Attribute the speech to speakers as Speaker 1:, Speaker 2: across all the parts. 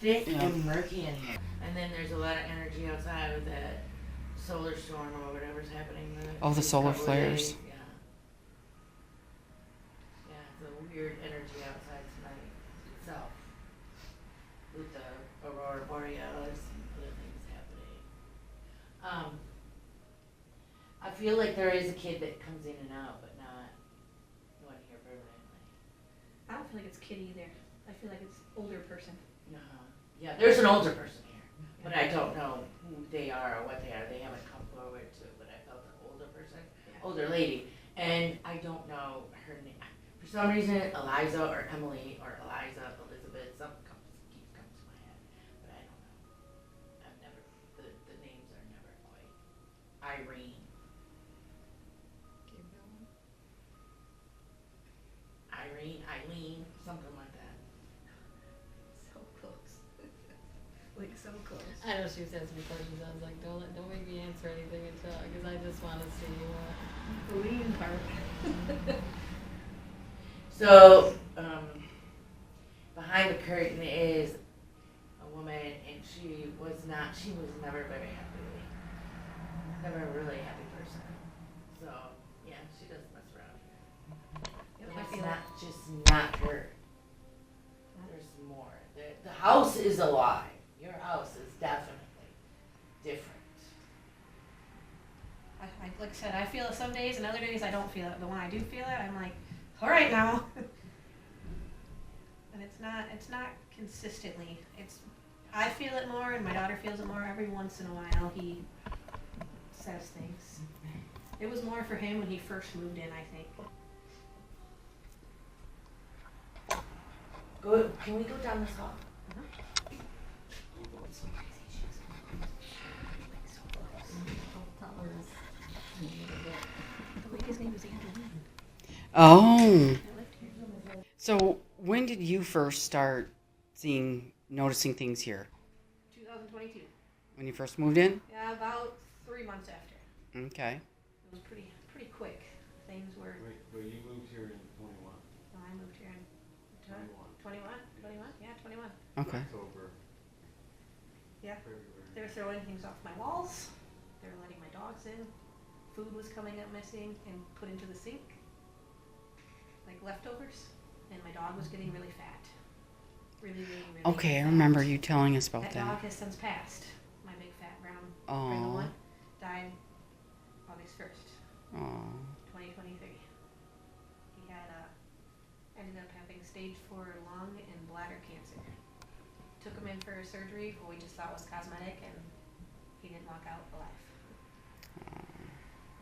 Speaker 1: thick and murky in here. And then there's a lot of energy outside with that solar storm or whatever's happening.
Speaker 2: The solar flares.
Speaker 1: Yeah. Yeah, it's a weird energy outside tonight itself. With the aurora borealis and other things happening. I feel like there is a kid that comes in and out, but not one here permanently.
Speaker 3: I don't feel like it's kid either. I feel like it's older person.
Speaker 1: Yeah, there's an older person here, but I don't know who they are or what they are. They haven't come forward to, but I felt an older person, older lady, and I don't know her name. For some reason, Eliza or Emily or Eliza, Elizabeth, something keeps coming to my head, but I don't know. I've never, the names are never quite. Irene. Eileen, something like that.
Speaker 3: So close. Like so close.
Speaker 4: I know she was asking me questions. I was like, don't make me answer anything until, because I just want to see what.
Speaker 3: The lean part.
Speaker 1: So, behind the curtain is a woman, and she was never very happy. Never a really happy person. So, yeah, she does mess around here.
Speaker 3: Yep,
Speaker 1: It's not her. There's more. The house is alive. Your house is definitely different.
Speaker 3: Like I said, I feel it some days, and other days I don't feel it. But when I do feel it, I'm like, all right now. And it's not consistently. I feel it more, and my daughter feels it more. Every once in a while, he says things. It was more for him when he first moved in, I think.
Speaker 1: Can we go down this hall?
Speaker 3: His name was Andrew.
Speaker 2: Oh. So when did you first start noticing things here?
Speaker 3: 2022.
Speaker 2: When you first moved in?
Speaker 3: Yeah, about 3 months after.
Speaker 2: Okay.
Speaker 3: It was pretty quick. Things were.
Speaker 5: Wait, but you moved here in 21.
Speaker 3: No, I moved here in
Speaker 5: 21.
Speaker 3: 21? Yeah, 21.
Speaker 2: Okay.
Speaker 5: October.
Speaker 3: Yeah.
Speaker 5: February.
Speaker 3: They were throwing things off my walls. They were letting my dogs in. Food was coming up missing and put into the sink, like leftovers. And my dog was getting really fat. Really
Speaker 2: Okay, I
Speaker 3: fat.
Speaker 2: remember you telling us about
Speaker 3: That
Speaker 2: that.
Speaker 3: dog has since passed. My big fat brown
Speaker 2: Oh.
Speaker 3: Pringle one died August 1st,
Speaker 2: Oh.
Speaker 3: 2023. He had ended up having stage 4 lung and bladder cancer. Took him in for surgery, what we just thought was cosmetic, and he didn't walk out alive.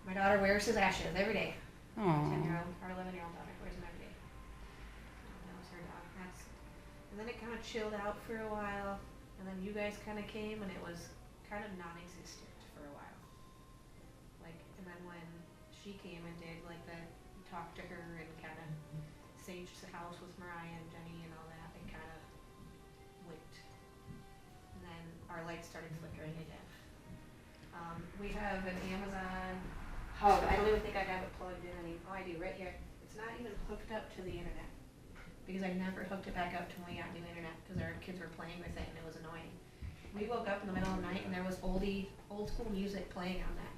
Speaker 3: My daughter wears his ashes every day.
Speaker 2: Oh.
Speaker 3: Our 11-year-old daughter wears them every day. That was her dog. And then it kind of chilled out for a while, and then you guys kind of came, and it was kind of non-existent for a while. And then when she came and did talked to her and kind of saged the house with Mariah and Jenny and all that, it kind of went. And then our lights started flickering again. We have an Amazon hub. I don't even think I have it plugged in anymore. Oh, I do, right here. It's not even hooked up to the internet because I never hooked it back up to when we got new internet because our kids were playing with it and it was annoying. We woke up in the middle of the night and there was old school music playing on that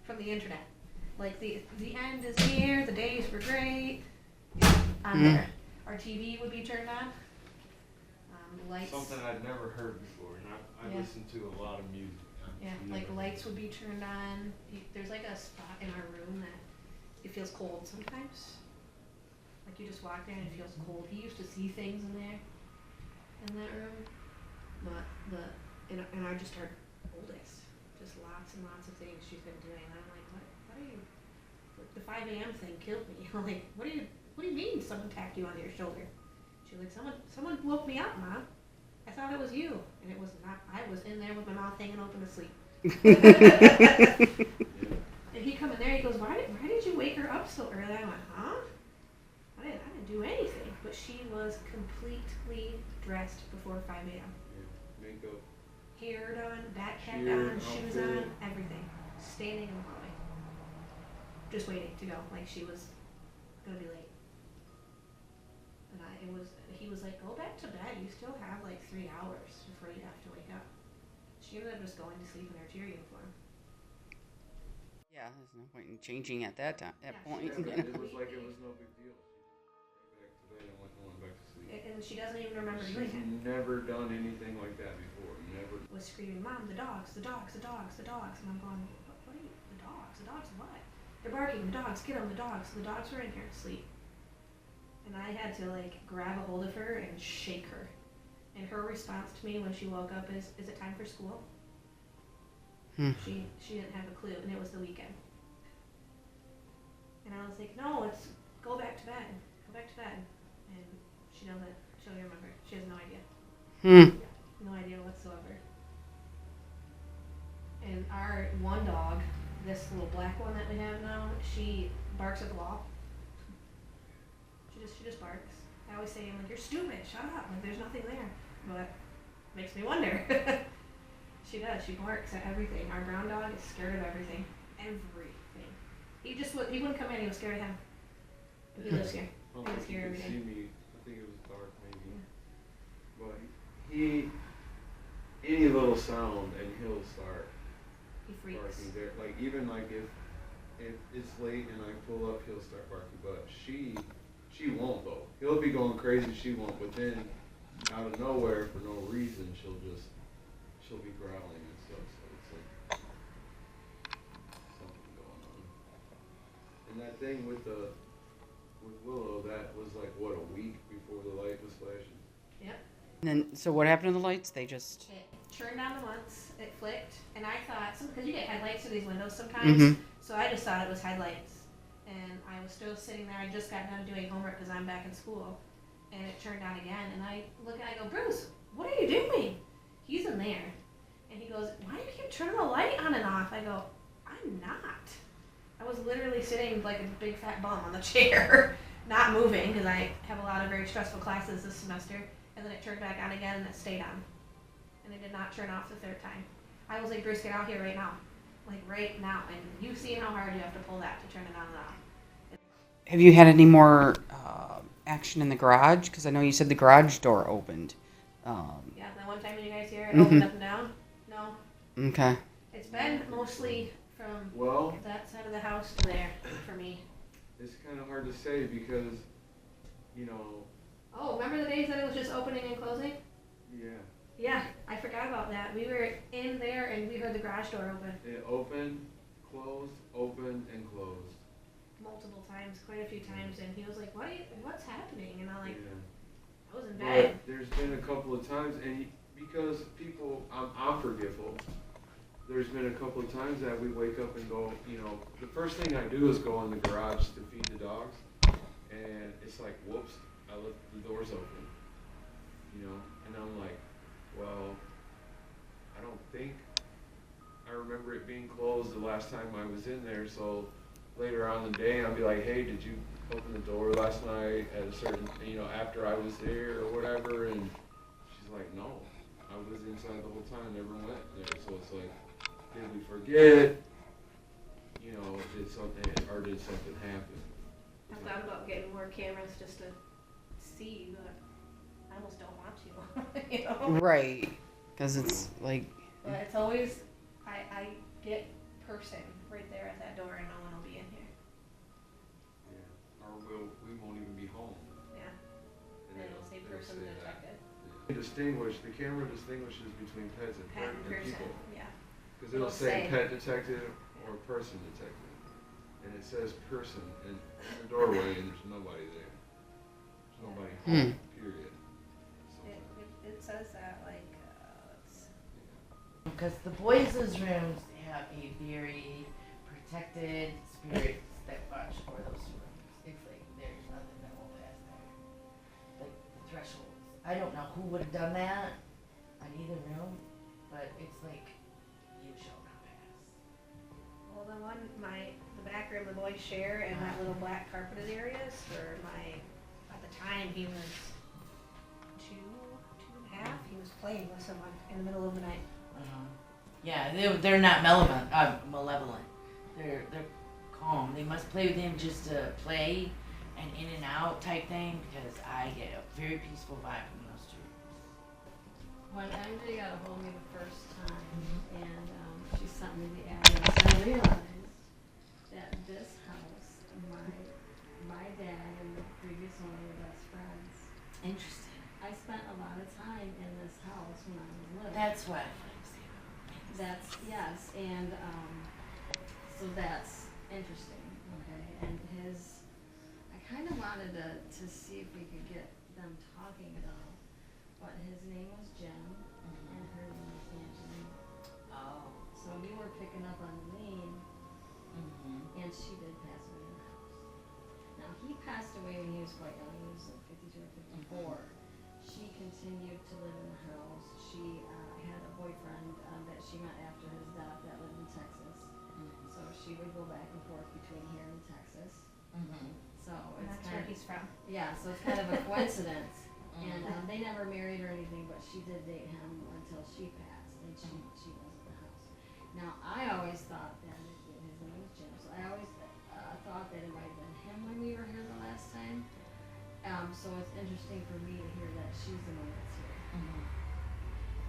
Speaker 3: from the internet. Like the end is near, the days were great. On there. Our TV would be turned on. Lights.
Speaker 5: Something I'd never heard before, and I
Speaker 3: Yeah.
Speaker 5: listen to a lot of music.
Speaker 3: Yeah, like lights would be turned on. There's like a spot in our room that it feels cold sometimes. Like you just walk there and it feels cold. He used to see things in there, in that room. But and our oldest, just lots and lots of things she's been doing. And I'm like, what are you? Like the 5 a.m. thing killed me. I'm like, what do you mean someone tapped you on your shoulder? She's like, someone woke me up, Mom. I thought it was you, and it was not. I was in there with my mouth hanging open to sleep. And he come in there, he goes, why did you wake her up so early? I went, huh? I didn't do anything. But she was completely dressed before 5 a.m.
Speaker 5: Yeah, makeup.
Speaker 3: Hair done, backpack
Speaker 5: Sheer
Speaker 3: on, shoes
Speaker 5: outfit.
Speaker 3: on, everything. Standing in the hallway. Just waiting to go, like she was gonna be late. And he was like, go back to bed. You still have like 3 hours before you have to wake up. She ended up just going to sleep in her cheer uniform.
Speaker 2: Yeah, there's no point in changing at that time. At
Speaker 3: Yeah,
Speaker 2: point,
Speaker 3: she
Speaker 2: you
Speaker 3: doesn't.
Speaker 2: know.
Speaker 5: It was like it was no big deal. She went back to bed and went back to sleep.
Speaker 3: And she doesn't even remember doing
Speaker 5: She's
Speaker 3: it.
Speaker 5: never done anything like that before. Never.
Speaker 3: Was screaming, Mom, the dogs, the dogs, the dogs, the dogs. And I'm going, what are you, the dogs? The dogs what? They're barking, the dogs, get them, the dogs. The dogs were in here asleep. And I had to like grab a hold of her and shake her. And her response to me when she woke up is it time for school? She didn't have a clue, and it was the weekend. And I was like, no, it's go back to bed. Go back to bed. And she doesn't, she'll remember. She has no idea. No idea whatsoever. And our one dog, this little black one that we have now, she barks at the wall. She just barks. I always say, I'm like, you're stupid, shut up. Like, there's nothing there. But makes me wonder. She does. She barks at everything. Our brown dog is scared of everything. Everything. He wouldn't come in. He was scared of him. But he lives here.
Speaker 5: I don't
Speaker 3: He was
Speaker 5: think
Speaker 3: here
Speaker 5: you
Speaker 3: every
Speaker 5: could
Speaker 3: day.
Speaker 5: see me. I think it was dark maybe.
Speaker 3: Yeah.
Speaker 5: But any little sound and he'll start
Speaker 3: He freaks.
Speaker 5: barking there. Like even like if it's late and I pull up, he'll start barking. But she won't though. He'll be going crazy. She won't. But then out of nowhere for no reason, she'll be growling and stuff. So it's like something going on. And that thing with Willow, that was like what, a week before the light was flashing.
Speaker 3: Yep.
Speaker 2: And then, so what happened to the lights? They just.
Speaker 3: It turned on the once, it flicked, and I thought, because you get headlights through these windows sometimes, so I just thought it was headlights. And I was still sitting there, I just got done doing homework because I'm back in school, and it turned on again, and I look and I go, Bruce, what are you doing? He's in there, and he goes, why do you keep turning the light on and off? I go, I'm not. I was literally sitting like a big fat bum on the chair, not moving, because I have a lot of very stressful classes this semester, and then it turned back on again, and it stayed on. And it did not turn off the third time. I was like, Bruce, get out here right now. Like right now. And you've seen how hard you have to pull that to turn it on and off.
Speaker 2: Have you had any more action in the garage? Because I know you said the garage door opened.
Speaker 3: Yeah, that one time when you guys here, it opened up and down. No.
Speaker 2: Okay.
Speaker 3: It's been mostly from
Speaker 5: Well,
Speaker 3: that side of the house to there for me.
Speaker 5: it's kind of hard to say because, you know,
Speaker 3: Oh, remember the days that it was just opening and closing?
Speaker 5: yeah,
Speaker 3: Yeah, I forgot about that. We were in there and we heard the garage door open
Speaker 5: it opened, and closed.
Speaker 3: multiple times, quite a few times, and he was like, what's happening? And I'm like,
Speaker 5: Yeah.
Speaker 3: I was in bed.
Speaker 5: But there's been a couple of times, and because people, I'm forgetful. There's been a couple of times that we wake up and go, you know, the first thing I do is go in the garage to feed the dogs, and it's like, whoops, I left the doors open, you know, and I'm like, well, I don't think I remember it being closed the last time I was in there, so later on in the day, I'll be like, hey, did you open the door last night at a certain, you know, after I was there or whatever, and she's like, no, I was inside the whole time, never went there, so it's like, did we forget, you know, did something happen?
Speaker 3: I thought about getting more cameras just to see, but I almost don't want to, you know?
Speaker 2: Right. Because it's like.
Speaker 3: But it's always, I get person right there at that door and no one will be in here.
Speaker 5: Yeah, or we won't even be home.
Speaker 3: Yeah,
Speaker 5: And
Speaker 3: and it'll say person
Speaker 5: say that.
Speaker 3: detected.
Speaker 5: The camera distinguishes between pets and
Speaker 3: Pet and person,
Speaker 5: people.
Speaker 3: yeah.
Speaker 5: Because it'll
Speaker 3: It'll
Speaker 5: say
Speaker 3: say.
Speaker 5: pet detective or person detective. And it says person in the doorway and there's nobody there. There's nobody home, period. So,
Speaker 3: It says that, like, let's
Speaker 1: Because the boys' rooms have a very protected spirits that watch over those rooms. It's like there's nothing that will pass there. Like the thresholds. I don't know who would have done that on either room, but it's like you shall not pass.
Speaker 3: well, the one, the back room the boys share and that little black carpeted areas for at the time he was two and a half, he was playing with someone in the middle of the night.
Speaker 1: Yeah, they're not malevolent. They're calm. They must play with him just to play, an in and out type thing because I get a very peaceful vibe from those two.
Speaker 4: When MJ got a hold of me the first time, and she sent me the address, I realized that this house, my dad and the previous owner were best friends.
Speaker 1: Interesting.
Speaker 4: I spent a lot of time in this house when I was little.
Speaker 1: That's what.
Speaker 4: That's, yes, and so that's interesting, okay, and I kind of wanted to see if we could get them talking though, but his name was Jim, and her name was Angeline.
Speaker 1: Oh.
Speaker 4: So we were picking up on the name, and she did pass away in the house. Now, he passed away when he was quite young, he was like 52 or 54. She continued to live in the house. She had a boyfriend that she met after his death that lived in Texas. So she would go back and forth between here and Texas. So
Speaker 3: And
Speaker 4: it's
Speaker 3: that's where
Speaker 4: kind of,
Speaker 3: he's from.
Speaker 4: yeah, so it's kind of a coincidence. And they never married or anything, but she did date him until she passed, and she was at the house. Now, I always thought that his name was Jim, so I always thought that it might have been him when we were here the last time. So it's interesting for me to hear that she's the one that's here.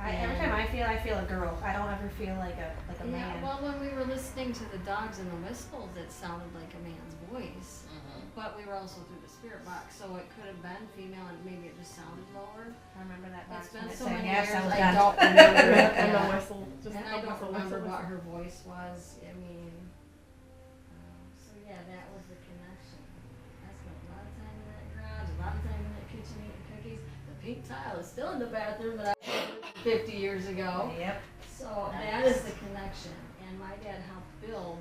Speaker 3: Every time I feel a girl. I don't ever feel like a
Speaker 4: Yeah,
Speaker 3: man.
Speaker 4: well, when we were listening to the dogs and the whistles, it sounded like a man's voice. But we were also through the spirit box, so it could have been female and maybe it just sounded lower.
Speaker 3: I remember that box
Speaker 4: It's been
Speaker 3: when it
Speaker 4: so
Speaker 3: said
Speaker 4: many
Speaker 3: yes,
Speaker 4: years,
Speaker 3: I was
Speaker 4: I
Speaker 3: done.
Speaker 4: don't remember.
Speaker 6: And the
Speaker 4: Yeah.
Speaker 6: whistle, just
Speaker 4: And I
Speaker 6: the
Speaker 4: don't
Speaker 6: whistle,
Speaker 4: remember
Speaker 6: whistle,
Speaker 4: what
Speaker 6: whistle.
Speaker 4: her voice was. I mean, so yeah, that was the connection. I spent a lot of time in that garage, a lot of time in that kitchen eating cookies. The pink tile is still in the bathroom that I put 50 years ago.
Speaker 3: Yep.
Speaker 4: So that is the connection. And my dad helped build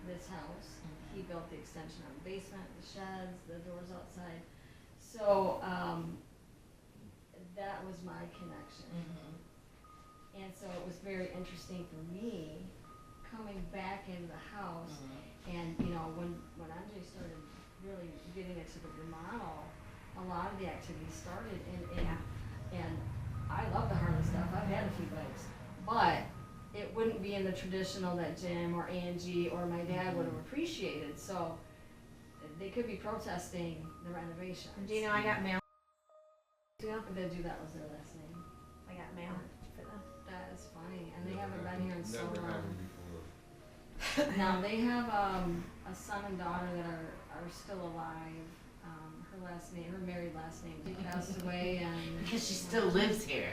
Speaker 4: this house. He built the extension on the basement, the sheds, the doors outside. So that was my connection. And so it was very interesting for me coming back into the house. And you know, when Andre started really getting into the remodel, a lot of the activities started. And I love the Harley stuff. I've had a few bikes, but it wouldn't be in the traditional that Jim or Angie or my dad would have appreciated. So they could be protesting the renovation.
Speaker 3: And do you know I got mail?
Speaker 4: Did you? That was their last name.
Speaker 3: I got mail for them.
Speaker 4: That is funny, and they haven't been here in so
Speaker 5: Never
Speaker 4: long.
Speaker 5: happened before.
Speaker 4: Now they have a son and daughter that are still alive. Her last name, her married last name, he passed away, and
Speaker 1: Because she still lives here.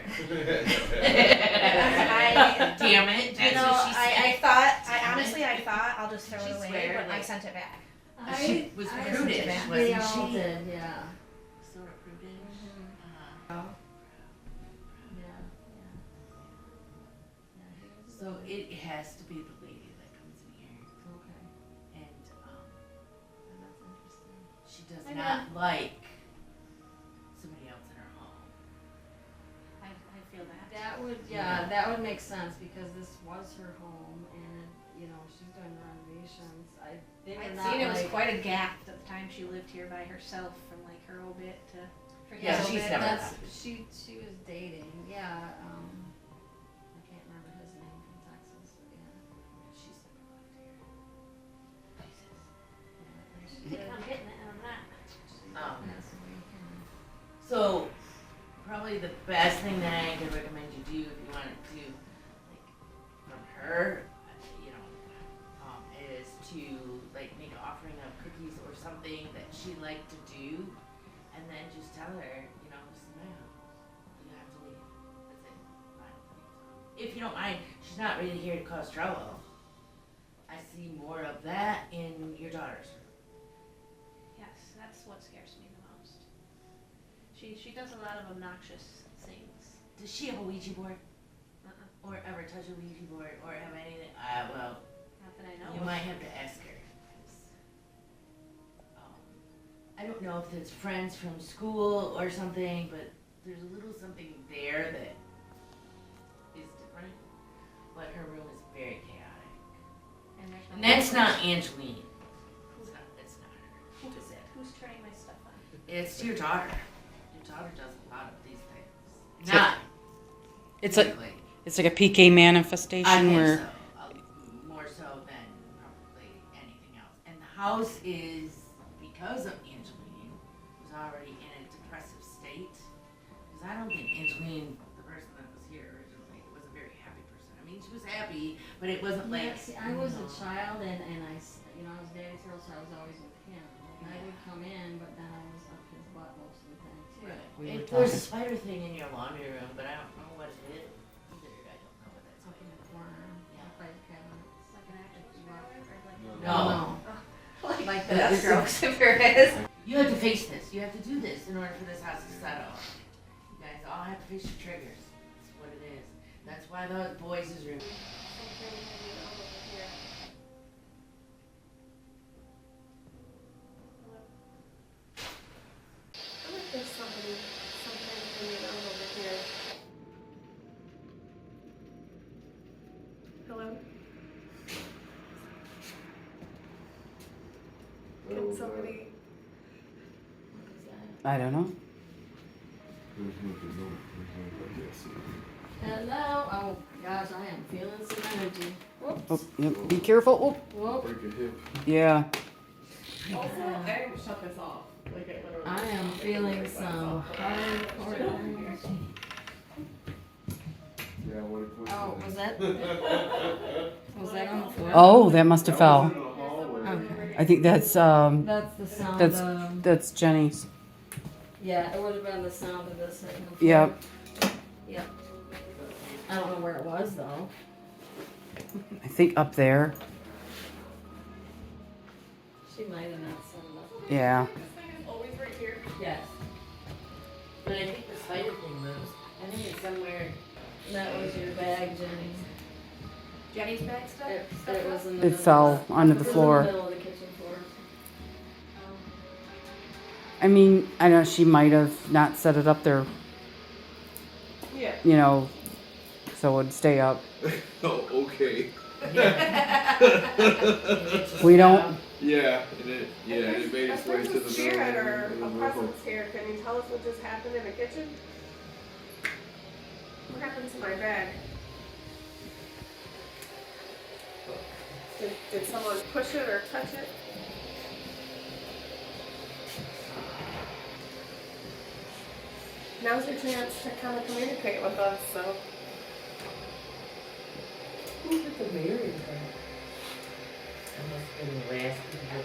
Speaker 3: I-
Speaker 1: Damn it.
Speaker 3: You
Speaker 1: That's
Speaker 3: know,
Speaker 1: what she said.
Speaker 3: I thought, honestly, I thought I'll just throw
Speaker 1: Did
Speaker 3: it
Speaker 1: she
Speaker 3: away,
Speaker 1: swear,
Speaker 3: but I
Speaker 1: like-
Speaker 3: sent it back.
Speaker 1: She was
Speaker 4: I
Speaker 1: prudish,
Speaker 3: back.
Speaker 4: They
Speaker 1: wasn't
Speaker 4: all
Speaker 1: she?
Speaker 4: did, yeah.
Speaker 1: Sort of prudish.
Speaker 4: Yeah, yeah. Yeah, he was
Speaker 1: So it has to be the lady that comes in here,
Speaker 4: okay.
Speaker 1: and
Speaker 4: Well, that's interesting.
Speaker 1: she does
Speaker 3: I
Speaker 1: not like somebody else in her home.
Speaker 3: I feel that.
Speaker 4: That would,
Speaker 1: Yeah.
Speaker 4: that would make sense because this was her home, and you know she's doing renovations. They were
Speaker 3: I'd
Speaker 4: not
Speaker 3: seen it was
Speaker 4: like,
Speaker 3: quite a gap at the time she lived here by herself from like her old bit to
Speaker 1: Yeah,
Speaker 3: his
Speaker 1: she's
Speaker 3: bit.
Speaker 1: never
Speaker 4: That's
Speaker 1: left.
Speaker 4: she was dating. Yeah, I can't remember his name from Texas, but yeah.
Speaker 1: She's never left here.
Speaker 4: Yeah, and she did.
Speaker 3: I'm getting it and I'm not.
Speaker 4: Pass away, yeah.
Speaker 1: So, probably the best thing that I could recommend you do if you want to do, like, from her, you know, is to, like, make an offering of cookies or something that she liked to do, and then just tell her, you know, this is my house. You have to leave. That's it. Fine. If you don't mind, she's not really here to cause trouble. I see more of that in your daughter's room.
Speaker 3: Yes, that's what scares me the most. She does a lot of obnoxious things.
Speaker 1: Does she have a Ouija board?
Speaker 3: Uh-uh.
Speaker 1: Or ever touch a Ouija board? Or have anything? Well,
Speaker 3: Not that I know
Speaker 1: you
Speaker 3: of.
Speaker 1: might have to ask her. 'Cause, I don't know if it's friends from school or something, but there's a little something there that is different. But her room is very chaotic.
Speaker 3: And there's no
Speaker 1: And that's not Angeline. It's not her. It's it.
Speaker 3: Who's turning my stuff on?
Speaker 1: It's your daughter. Your daughter does a lot of these things.
Speaker 2: So-
Speaker 1: Not
Speaker 2: It's like
Speaker 1: really.
Speaker 2: it's like a PK manifestation
Speaker 1: I think
Speaker 2: where
Speaker 1: so. More so than probably anything else. And the house is, because of Angeline, already in a depressive state. Because I don't think Angeline, the person that was here originally, was a very happy person. I mean, she was happy, but it wasn't
Speaker 4: Yeah,
Speaker 1: like.
Speaker 4: see, I was a child and I, you know, I was daddy's girl, so I was always with him. And I would come in, but then I was up his butt most of the time too.
Speaker 1: Right. There's a spider thing in your laundry room, but I don't know what it is either. I don't know what that's
Speaker 4: Up in the corner,
Speaker 1: Yeah.
Speaker 4: up by the cabinet.
Speaker 3: It's like an active spider or like
Speaker 1: No.
Speaker 3: like the Deathstrokes if there is.
Speaker 1: You have to face this. You have to do this in order for this house to settle. You guys all have to face your triggers. That's what it is. That's why the boys' room.
Speaker 3: I like there's something hanging out over here. Hello? Can somebody?
Speaker 2: I don't know.
Speaker 4: Hello. Oh gosh, I am feeling some energy. Whoops.
Speaker 2: Oh, yep. Be careful. Oh,
Speaker 4: Whoop.
Speaker 5: Break a hip.
Speaker 2: yeah.
Speaker 3: Also, I didn't shut this off. Like it literally.
Speaker 4: I am feeling some hardcore energy.
Speaker 5: Yeah, what it was.
Speaker 4: Oh, was that? Was that on the floor?
Speaker 2: Oh, that must have
Speaker 5: That
Speaker 2: fell.
Speaker 5: was in the hallway.
Speaker 4: Okay.
Speaker 2: I think that's
Speaker 4: That's the sound of.
Speaker 2: that's Jenny's.
Speaker 4: Yeah, it would have been the sound of this hitting the floor.
Speaker 2: Yep.
Speaker 4: Yep. I don't know where it was though.
Speaker 2: I think up there.
Speaker 4: She might have not set it up.
Speaker 2: Yeah.
Speaker 3: This thing is always right here.
Speaker 4: Yes.
Speaker 1: But I think the spider thing moves. I think it's somewhere.
Speaker 4: That was your bag, Jenny.
Speaker 3: Jenny's bag stuff?
Speaker 4: It was in the
Speaker 2: It
Speaker 4: middle.
Speaker 2: fell onto the
Speaker 4: It was
Speaker 2: floor.
Speaker 4: in the middle of the kitchen floor.
Speaker 2: I mean, I know she might have not set it up there,
Speaker 3: Yeah.
Speaker 2: you know, so it would stay up.
Speaker 5: Oh, okay.
Speaker 2: We don't.
Speaker 5: Yeah, it made its way
Speaker 3: If
Speaker 5: to
Speaker 3: there's
Speaker 5: the
Speaker 3: a spirit
Speaker 5: middle.
Speaker 3: or
Speaker 5: of the
Speaker 3: a
Speaker 5: room.
Speaker 3: presence here, can you tell us what just happened in the kitchen? What happened to my bag? Did someone push it or touch it? Now's your chance to kind of communicate with us, so.
Speaker 1: Who put the mirror in there? That must have been the last people.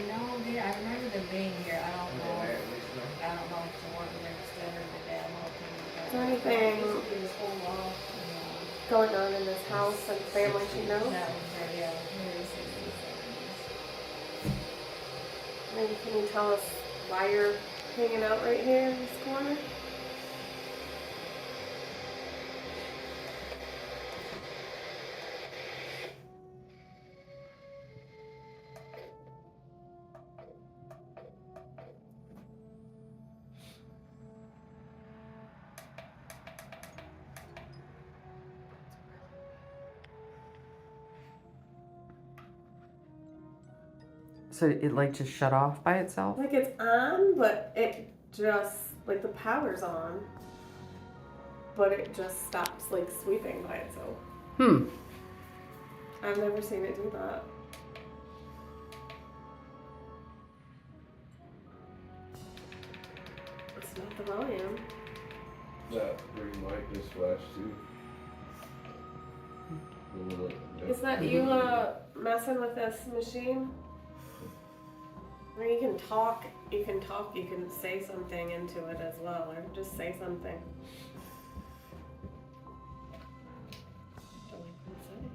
Speaker 4: No, I remember them being here. I don't know.
Speaker 1: Where it was from.
Speaker 4: I don't know if the one next door or the dad
Speaker 3: Is there anything
Speaker 4: This whole wall.
Speaker 3: going on in this house and family she knows?
Speaker 4: That was her, yeah. Maybe 60s,
Speaker 3: Maybe can you tell us why you're hanging out right here in this corner?
Speaker 2: So it like just shut off by itself?
Speaker 3: Like it's on, but it just, like the power's on, but it just stops like sweeping by itself.
Speaker 2: Hmm.
Speaker 3: I've never seen it do that. It's not the volume.
Speaker 5: That green light just flashed too.
Speaker 3: Is that you messing with this machine? I mean, you can talk, you can say something into it as well, or just say something. Delinquent setting.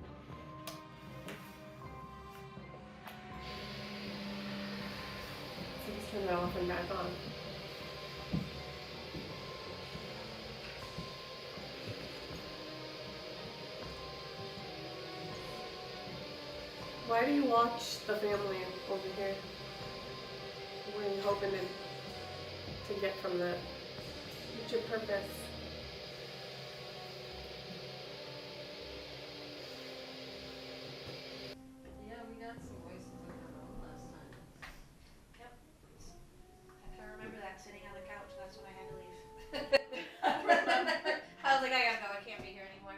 Speaker 3: So just turn it off and back on. Why do you watch the family over here? What are you hoping to get from that? What's your purpose?
Speaker 4: Yeah, we got some voices in our room last night.
Speaker 3: I remember that sitting on the couch. That's when I had to leave. I was like, I gotta go. I can't be here anymore.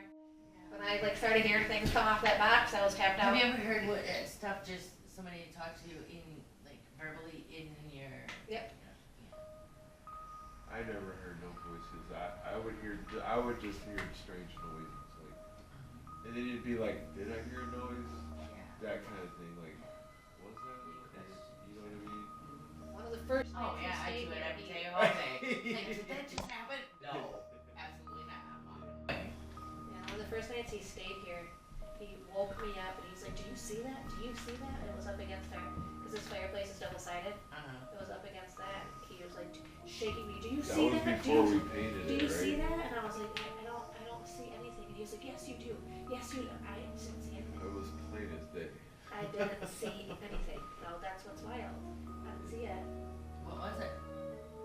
Speaker 3: When I like started hearing things come off that box, I was tapped out.
Speaker 1: Have you ever heard what stuff just somebody talk to you in like verbally in your
Speaker 3: Yep.
Speaker 5: I never heard no voices. I would just hear strange noises, like, and then you'd be like, did I hear a noise? That kind of thing, like, was that a noise? You know what I mean?
Speaker 3: One of the first
Speaker 1: Oh,
Speaker 3: nights
Speaker 1: yeah, I
Speaker 3: he
Speaker 1: do
Speaker 3: stayed
Speaker 1: it
Speaker 3: here,
Speaker 1: every
Speaker 3: he-
Speaker 1: day, all day. Like, did that just happen? No, absolutely not. I'm walking away.
Speaker 3: Yeah, one of the first nights he stayed here, he woke me up and he's like, "Do you see that? Do you see that?" And it was up against our, because this fireplace is double-sided.
Speaker 1: Uh-huh.
Speaker 3: It was up against that. He was like shaking me. "Do you
Speaker 5: That
Speaker 3: see
Speaker 5: was
Speaker 3: that?
Speaker 5: before
Speaker 3: do
Speaker 5: we
Speaker 3: you,
Speaker 5: painted
Speaker 3: do
Speaker 5: it,
Speaker 3: you see
Speaker 5: right?
Speaker 3: that?" And I was like, I don't see anything." And he was like, "Yes, you do. Yes, you do." I didn't see anything.
Speaker 5: It was plain as day.
Speaker 3: I didn't see anything. No, that's what's wild. I didn't see it.
Speaker 1: What was it?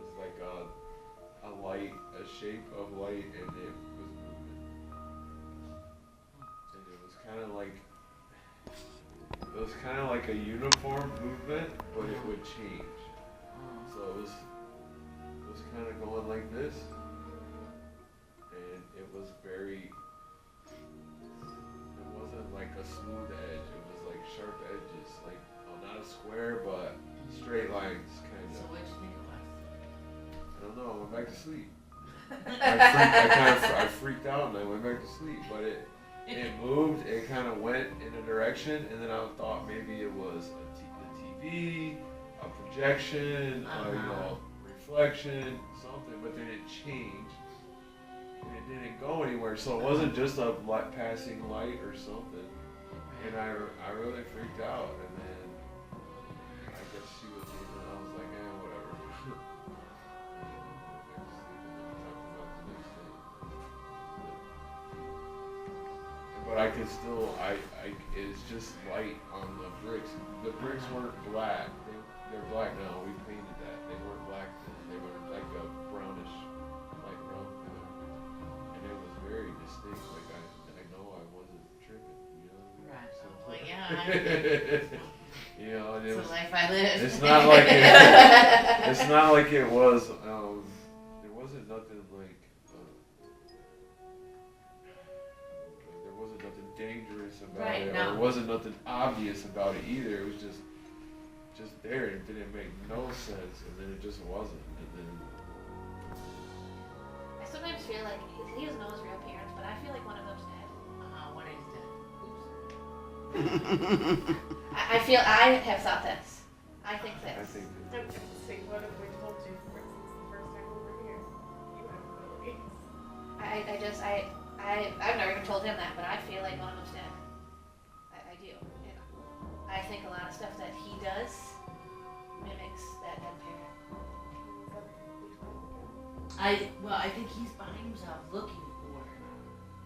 Speaker 5: It's like a light, a shape of light, and it was moving. And it was kind of like, a uniform movement, but it would change. So it was kind of going like this, and it was very, it wasn't like a smooth edge, it was like sharp edges, like, not a square, but straight lines, kind
Speaker 1: So
Speaker 5: of.
Speaker 1: what'd you think it was?
Speaker 5: I don't know, I went back to sleep. I freaked out and I went back to sleep, but it moved, it kind of went in a direction, and then I thought maybe it was the TV, a projection, reflection, something, but then it changed, and it didn't go anywhere, so it wasn't just a passing light or something, and I really freaked out, and then I guess she was leaving, and I was like, whatever. But I could still, it's just light on the bricks. The bricks weren't black. They're black now. We painted that. They weren't black then. They were like a brownish, light brown color. And it was very distinct. Like I know I wasn't tripping. You know what I mean?
Speaker 1: Right.
Speaker 5: So,
Speaker 1: Well, yeah.
Speaker 5: you know, and it
Speaker 1: It's
Speaker 5: was.
Speaker 1: a life I live.
Speaker 5: It's not like it. It's not like it was. There wasn't nothing like. There wasn't nothing dangerous about
Speaker 1: Right,
Speaker 5: it,
Speaker 1: no.
Speaker 5: or there wasn't nothing obvious about it either. It was just there. It didn't make no sense, and then it just wasn't. And then
Speaker 3: I sometimes feel like he doesn't know his real parents, but I feel like one of them's dead.
Speaker 1: What is that?
Speaker 3: I have thought this. I think
Speaker 5: I
Speaker 3: this.
Speaker 5: think
Speaker 6: I'm just saying, what if we told you, for instance, the first time we were here, you have abilities?
Speaker 3: I've never even told him that, but I feel like one of them's dead. I do. And I think a lot of stuff that he does mimics that dead parent.
Speaker 1: I think he's by himself looking for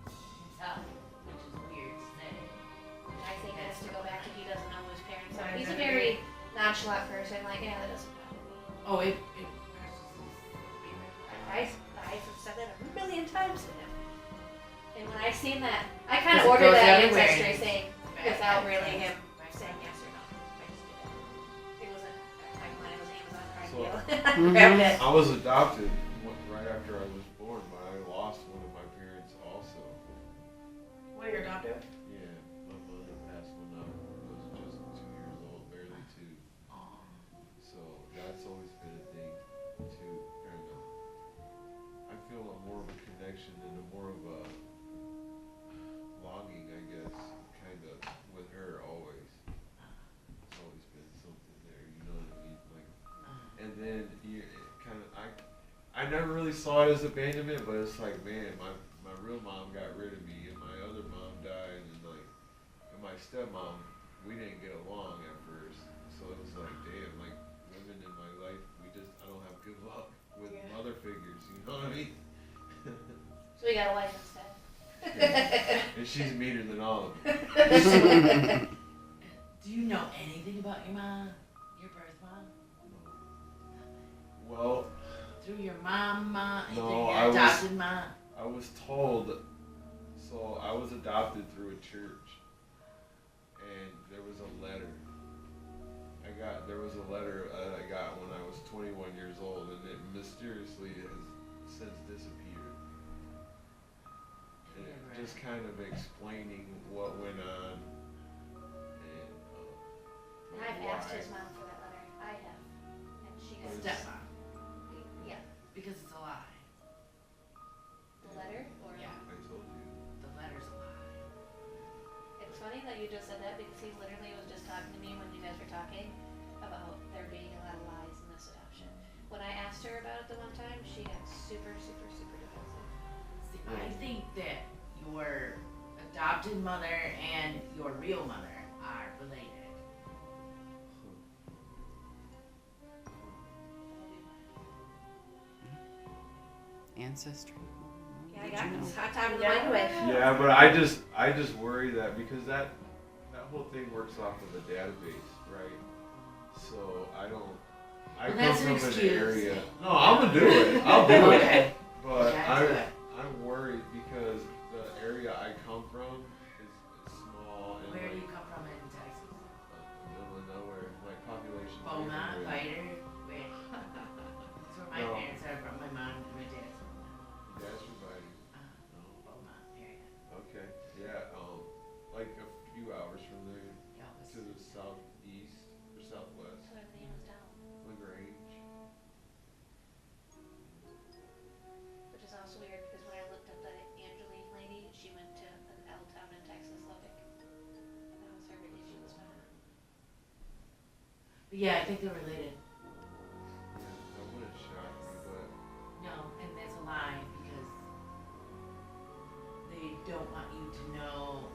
Speaker 1: himself, which is weird to say.
Speaker 3: And I think that's to go back to he doesn't know who his parents are.
Speaker 6: Right,
Speaker 3: He's a
Speaker 6: right.
Speaker 3: very nonchalant person, like, yeah, that doesn't bother me.
Speaker 1: Oh, it
Speaker 3: I've said that a million times to him. And when I seen that, I kind
Speaker 1: Because
Speaker 3: of
Speaker 1: it
Speaker 3: ordered
Speaker 1: goes
Speaker 3: that
Speaker 1: everywhere.
Speaker 3: ancestry thing without really him saying yes or no. I just did it. It wasn't like when it was Amazon Prime
Speaker 5: So-
Speaker 3: deal. Grabbed it.
Speaker 5: I was adopted right after I was born, but I lost one of my parents also.
Speaker 6: What, you're adopted?
Speaker 5: Yeah, my mother passed when I was just 2 years old, barely 2. So that's always been a thing too. Kind of, I feel more of a connection and more of a longing, I guess, kind of with her always. It's always been something there, you know what I mean? Like, and then you kind of, I never really saw it as abandonment, but it's like, man, my real mom got rid of me, and my other mom died, and like, and my stepmom, we didn't get along at first, so it was like, damn, like, women in my life, I don't have good luck with
Speaker 6: Yeah.
Speaker 5: mother figures, you know what I mean?
Speaker 3: So we got a wife instead.
Speaker 5: And she's meaner than all of them.
Speaker 1: Do you know anything about your mom? Your birth mom?
Speaker 5: Well,
Speaker 1: Through your mom,
Speaker 5: No,
Speaker 1: your
Speaker 5: I was-
Speaker 1: adopted mom?
Speaker 5: I was told, so I was adopted through a church, and there was a letter. There was a letter that I got when I was 21 years old, and it mysteriously has since disappeared. And it just kind of explaining what went on, and
Speaker 3: I've
Speaker 5: why.
Speaker 3: asked his mom for that letter. I have. And she
Speaker 5: But
Speaker 3: has.
Speaker 5: it's
Speaker 3: you just said that because he literally was just talking to me when you guys were talking about there being a lot of lies in this adoption. When I asked her about it the one time, she got super, super, super defensive.
Speaker 1: See, I think that your adopted mother and your real mother are related.
Speaker 2: Ancestry.
Speaker 3: Yeah, I
Speaker 2: Did
Speaker 3: got
Speaker 2: you know?
Speaker 3: this hot time in the
Speaker 6: Yeah.
Speaker 3: microwave.
Speaker 5: Yeah, but I just worry that because that whole thing works off of a database, right? So I
Speaker 1: Well,
Speaker 5: come
Speaker 1: that's an
Speaker 5: from an
Speaker 1: excuse.
Speaker 5: area. No, I'm gonna do it. I'll do it.
Speaker 1: Okay.
Speaker 5: But
Speaker 1: Yeah, do it.
Speaker 5: I'm worried because the area I come from is small and
Speaker 1: Where do
Speaker 5: like
Speaker 1: you come from in Texas?
Speaker 5: middle of nowhere, like population.
Speaker 1: Beaumont,
Speaker 5: 300.
Speaker 1: Fighter? Where? That's where my
Speaker 5: No.
Speaker 1: parents are from. My mom and my dad's from.
Speaker 5: That's provided.
Speaker 1: Beaumont area.
Speaker 5: Okay. Yeah. Like a few hours from there
Speaker 1: Yeah, it was-
Speaker 5: to the southeast or southwest,
Speaker 3: So everything was down.
Speaker 5: Lagrange.
Speaker 3: Which is also weird because when I looked up that Angeline lady, she went to an L town in Texas, Lubbock. That was her because she was found.
Speaker 1: But yeah, I think they're related.
Speaker 5: Yeah, that wouldn't shock me, but
Speaker 1: No, and that's a lie because they don't want you to know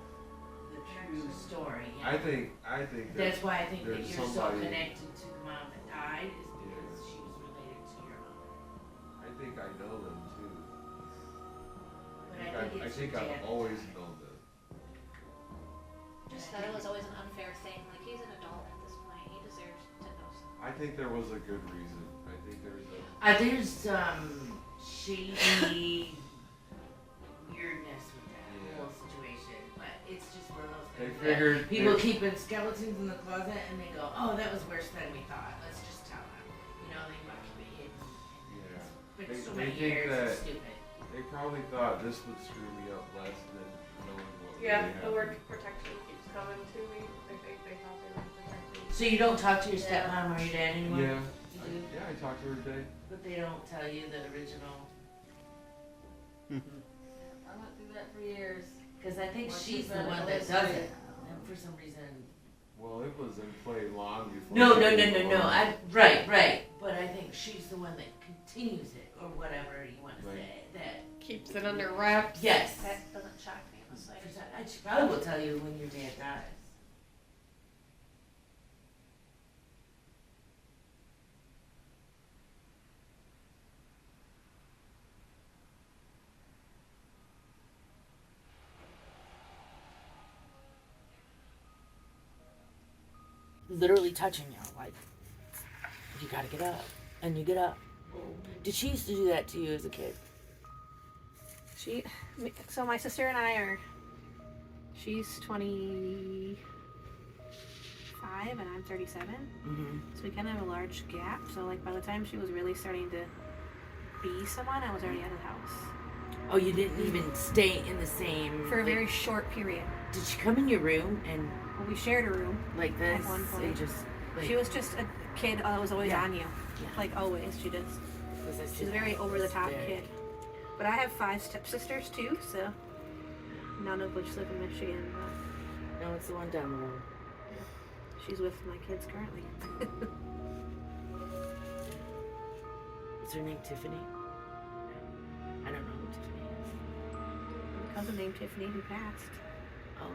Speaker 1: the true story. Yeah.
Speaker 5: I think that
Speaker 1: That's why I think that
Speaker 5: there's
Speaker 1: you're so
Speaker 5: somebody-
Speaker 1: connected to the mom that died is because she was related to your mother.
Speaker 5: I think I know them too.
Speaker 1: But
Speaker 5: I
Speaker 1: it's
Speaker 5: think
Speaker 1: your
Speaker 5: I've
Speaker 1: dad.
Speaker 5: always known them.
Speaker 3: Just thought it was always an unfair thing. Like, he's an adult at this point. He deserves to know something.
Speaker 5: I think there was a good reason. I think there's a
Speaker 1: There's shady weirdness with that
Speaker 5: Yeah.
Speaker 1: whole situation, but it's just one of those
Speaker 5: They
Speaker 1: things.
Speaker 5: figured
Speaker 1: that people
Speaker 5: they-
Speaker 1: keeping skeletons in the closet and they go, "Oh, that was worse than we thought. Let's just tell them." You know, they want to keep it hidden.
Speaker 5: yeah.
Speaker 1: But
Speaker 5: They-
Speaker 1: so
Speaker 5: they
Speaker 1: many
Speaker 5: think
Speaker 1: years, it's
Speaker 5: that-
Speaker 1: stupid.
Speaker 5: They probably thought this would screw me up less than knowing what
Speaker 6: Yeah,
Speaker 5: really
Speaker 6: the
Speaker 5: happened.
Speaker 6: word protection keeps coming to me. I think they thought they were protecting.
Speaker 1: So you don't talk to your stepmom or your dad anymore?
Speaker 5: Yeah.
Speaker 1: You do?
Speaker 5: Yeah, I talked to her today.
Speaker 1: But they don't tell you the original.
Speaker 4: I went through that for years.
Speaker 1: Because I think
Speaker 4: Once
Speaker 1: she's
Speaker 4: you
Speaker 1: the
Speaker 4: said
Speaker 1: one
Speaker 4: it
Speaker 1: that
Speaker 4: was
Speaker 1: does
Speaker 4: me.
Speaker 1: it. And for some reason.
Speaker 5: Well, it was in play long before.
Speaker 1: No.
Speaker 5: she came along.
Speaker 1: Right. But I think she's the one that continues it, or whatever you want to
Speaker 5: Right.
Speaker 1: say. That
Speaker 6: Keeps it under wraps.
Speaker 1: yes.
Speaker 3: That doesn't shock me in the slightest.
Speaker 1: She probably will tell you when your dad dies. Literally touching you, like you gotta get up, and you get up. Did she used to do that to you as a kid?
Speaker 3: So my sister and I are, she's 25 and I'm 37.
Speaker 1: Mm-hmm.
Speaker 3: So we kind of have a large gap. So like by the time she was really starting to be someone, I was already out of the house.
Speaker 1: Oh, you didn't even stay in the same.
Speaker 3: For a
Speaker 1: like,
Speaker 3: very short period.
Speaker 1: Did she come in your room and
Speaker 3: Well, we shared a room.
Speaker 1: like this?
Speaker 3: At one point.
Speaker 1: And just. Like,
Speaker 3: She was just a kid that was always
Speaker 1: Yeah.
Speaker 3: on you.
Speaker 1: Yeah.
Speaker 3: Like always, she just.
Speaker 1: was I
Speaker 3: She's a very over the top
Speaker 1: there?
Speaker 3: kid. But I have 5 stepsisters too, so none of which live in Michigan. But
Speaker 1: No, it's the one down the road.
Speaker 3: she's with my kids currently.
Speaker 1: Is her name Tiffany? I don't know who Tiffany is.
Speaker 3: A cousin named Tiffany who passed.
Speaker 1: Oh,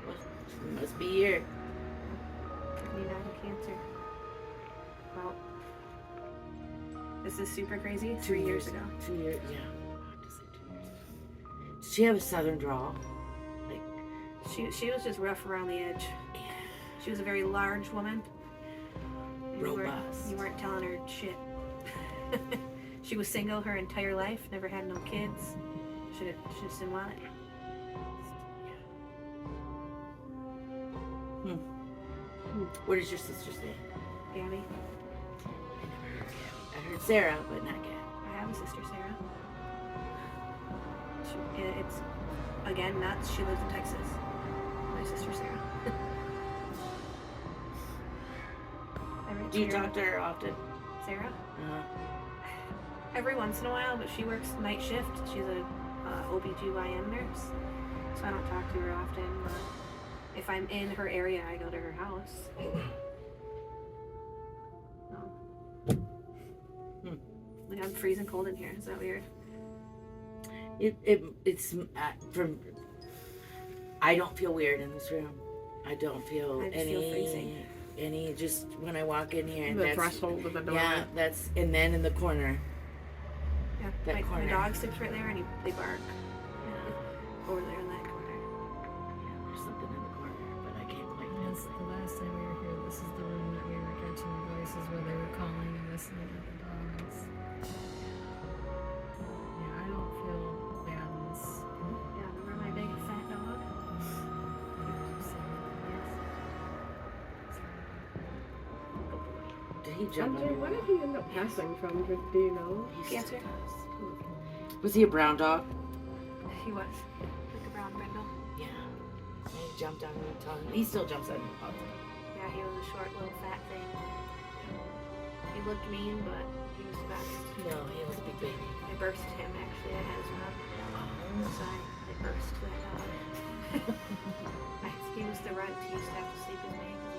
Speaker 1: well, she must be here.
Speaker 3: Tiffany died of cancer. Well, this is super crazy. 3 years ago.
Speaker 1: 2 years, yeah. I have to say 2 years. Did she have a southern drawl? Like,
Speaker 3: She was just rough around the edge. She was a very large woman.
Speaker 1: Robust.
Speaker 3: You weren't telling her shit. She was single her entire life, never had no kids. She just didn't want it.
Speaker 1: What does your sister say?
Speaker 3: Gabby,
Speaker 1: I never heard Gabby. I heard Sarah, but not Gabby.
Speaker 3: I have a sister, Sarah. It's, again, nuts. She lives in Texas. My sister, Sarah.
Speaker 1: Do you talk to her often?
Speaker 3: Sarah?
Speaker 1: Uh-huh.
Speaker 3: Every once in a while, but she works night shift. She's a OBGYN nurse, so I don't talk to her often. But if if I'm in her area, I go to her house. Like I'm freezing cold in here. Is that weird?
Speaker 1: It's from. I don't feel weird in this room. I don't feel
Speaker 3: I just feel freezing.
Speaker 1: any. Just when I walk in here, and
Speaker 6: The
Speaker 1: that's
Speaker 6: threshold of the door.
Speaker 1: yeah. That's and then in the corner.
Speaker 3: Yeah.
Speaker 1: That
Speaker 3: My
Speaker 1: corner.
Speaker 3: dog sleeps right there, and they bark. Yeah. Over there in that corner.
Speaker 1: Yeah, there's something in the corner, but I can't quite
Speaker 4: That's
Speaker 1: pinpoint.
Speaker 4: the last time we were here. This is the room that we were catching the voices where they were calling and listening at the dogs. Yeah, I don't feel bad in this.
Speaker 3: Yeah. Remember my big fat dog?
Speaker 1: Did he jump?
Speaker 6: Andre, what did he end up passing from? Do you know?
Speaker 3: Cancer.
Speaker 1: Was he a brown dog?
Speaker 3: He was like a brown brindle.
Speaker 1: Yeah. And he jumped on the tongue. He still jumps on your tongue.
Speaker 3: Yeah, he was a short little fat thing. He looked mean, but he was the best.
Speaker 1: No, he was a big baby.
Speaker 3: I birthed him actually. I had his mom. So I birthed that dog. He was the runt. He used to have to sleep with me because